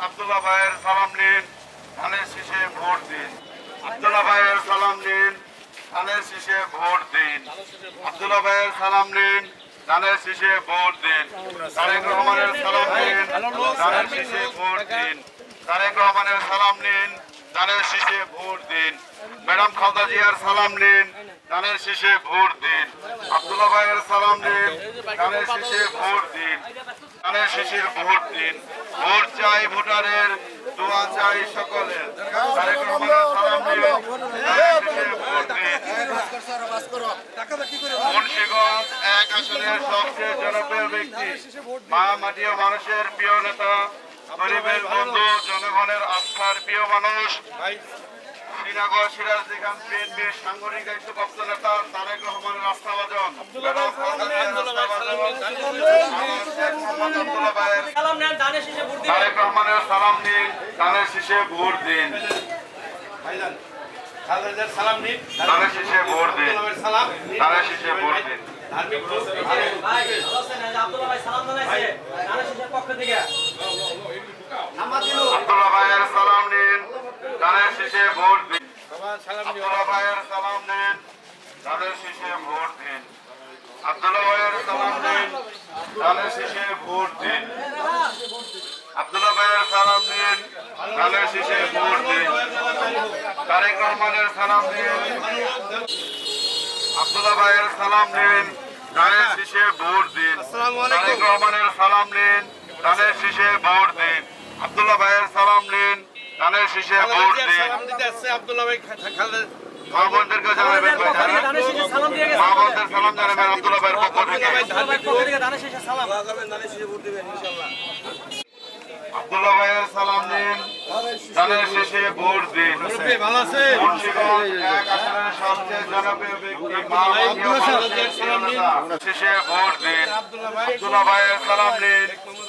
আব্দুল্লাহ ভাইয়ের সালাম নিন, ধানের শীষে ভোট দিন। আব্দুল্লাহ ভাইয়ের সালাম নিন, ধানের শীষে ভোট দিন। আব্দুল্লাহ ভাইয়ের সালাম নিন, ধানের শীষে ভোট দিন। তারেক রহমানের সালাম নিন, ধানের শীষে ভোট দিন। তারেক রহমানের সালাম নিন, ধানের শীষে ভোট দিন। ম্যাডাম খালেদা জিয়ার সালাম নিন, ধানের শীষে ভোট দিন। আব্দুল্লাহ ভাইয়ের সালাম নিন, ধানের শীষে ভোট দিন। ধানের শীষের ভোট দিন। ভোট চাই ভোটারের, দোয়া চাই সকলের। তারেক রহমানের সালাম নিন, ধানের শীষে ভোট দিন। মুন্সিগঞ্জ ১ আসনের সবচেয়ে জনপ্রিয় ব্যক্তি, মা মাটি ও মানুষের প্রিয় নেতা, গরিবের বন্ধু, জনগণের আস্থার প্রিয় মানুষ, শ্রীনগর সিরাজদি খান বিএনপির সাংগঠনিক দায়িত্বপ্রাপ্ত নেতা তারেক রহমানের আস্থাভাজন। তারেক রহমানের সালাম নিন, ধানের শীষে ভোট দিন। সালাম নিন, ধানের শীষে ভোট দিন। ধানের শীষে ভোট দিন। আব্দুল্লাহ ভাই সালাম জানাইছে ধানের শীষের পক্ষ থেকে। আব্দুল্লাহ ভাইয়ের সালাম নিন, ধানের শীষে ভোট দিন। আব্দুল্লাহ ভাইয়ের সালাম নিন, ধানের শীষে ভোট দিন। আব্দুল্লাহ ভাইয়ের সালাম নিন, ধানের শীষে ভোট দিন। আব্দুল্লাহ ভাইয়ের সালাম নিন, ধানের শীষে ভোট দিন। তারেক রহমানের সালাম নিন, আব্দুল্লাহ ভাইয়ের সালাম নিন, ধানের শীষে ভোট দিন। তারেক রহমানের সালাম নিন, ধানের শীষে ভোট দিন। আব্দুল্লাহ ভাইয়ের সালাম নিন, ধানের শীষে ভোট দিন। আব্দুল্লাহ ভাই মা বোনদেরকে জানাবেন, মা বোনদের সালাম জানাবেন আব্দুল্লাহ ভাইয়ের পক্ষ থেকে। আব্দুল্লাহ ভাইয়ের সালাম নিন, ধানের শীষে ভোট দিন। মুন্সিগঞ্জ ১ আসনের সবচেয়ে জনপ্রিয় ব্যক্তি, মা মাটি ও মানুষের প্রিয় নেতা, শীষে ভোট দিন। আব্দুল্লাহ ভাইয়ের সালাম নিন,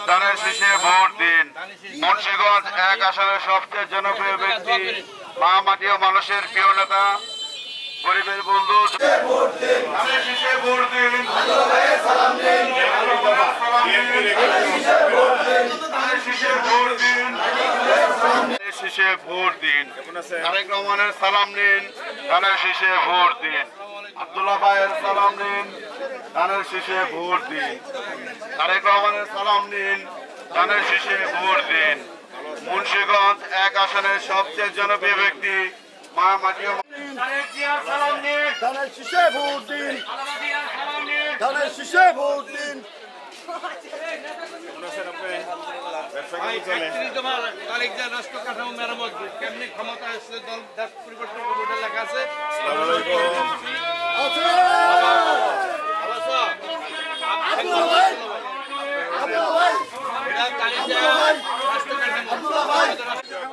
ধানের শীষে ভোট দিন। মুন্সিগঞ্জ ১ আসনের সবচেয়ে জনপ্রিয় ব্যক্তি, মা মাটি ও মানুষের প্রিয় নেতা, গরিবের বন্ধু, ধানের শীষে ভোট দিন। আব্দুল্লাহ ভাইয়ের সালাম নিন, ধানের শীষে ভোট দিন। ধানের শীষে ভোট দিন। শীষে ভোট দিন। তারেক রহমানের সালাম নিন, ধানের শীষে ভোট দিন। আব্দুল্লাহ ভাইয়ের সালাম নিন, ধানের শীষে ভোট দিন। তারেক রহমানের সালাম নিন, ধানের শীষে ভোট দিন। মুন্সিগঞ্জ ১ আসনের সবচেয়ে জনপ্রিয় ব্যক্তি, মা মাটি ও সালাম নিন, ধানের শীষে ভোট দিন। ধানের শীষে ভোট দিন। রাষ্ট্র কাঠামো মেরামত কেমনি ক্ষমতা আসলে দল দেশ পরিবর্তন করবে লেখা আছে।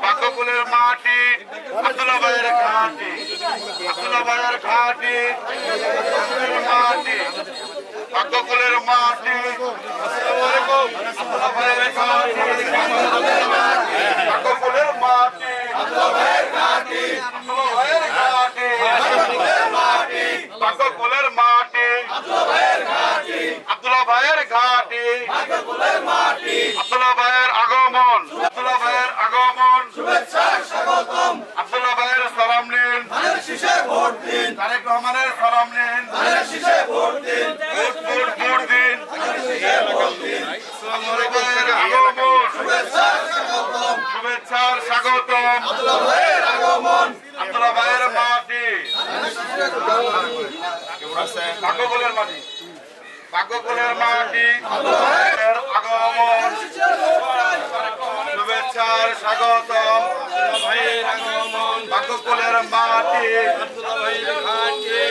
বাক্যকুলের মাটি, আব্দুল্লাহ ভাইয়ের ঘাটি, আব্দুল্লাহ ভাইয়ের ঘাটি, মাটি, বাক্যকুলের মাটি, আব্দুল্লাহ ভাইয়ের ঘাটি, বাক্যকুলের মাটি, আব্দুল্লাহ ভাইয়ের ঘাটি, আব্দুল্লাহ ভাইয়ের ঘাটি, বাক্যকুলের মাটি, আব্দুল্লাহ ভাইয়ের ঘাটি, আব্দুল্লাহ ভাইয়ের ঘাটি, আব্দুল্লাহ ভাইয়ের আগমন, আব্দুল্লাহ ভাইয়ের আগমন, শুভেচ্ছা স্বাগতম। আব্দুল্লাহ ভাইয়ের সালাম নিন, ধানের শীষে ভোট দিন। তারেক রহমানের সালাম নিন, ধানের শীষে ভোট দিন। ভোট দিন। আব্দুল্লাহ ভাইয়ের আগমন, শুভেচ্ছা স্বাগতম, শুভেচ্ছার স্বাগতম। আব্দুল্লাহ ভাইয়ের আগমন, আব্দুল্লাহ ভাইয়ের মাটি, ভাগ্যকুলের মাটি, ভাগ্যকুলের মাটি, আব্দুল্লাহ ভাইয়ের আগমন, শুভেচ্ছার স্বাগতম। আব্দুল্লাহ ভাইয়ের আগমন, ভাগ্যকুলের মাটি, আব্দুল্লাহ ভাইয়ের ঘাটি।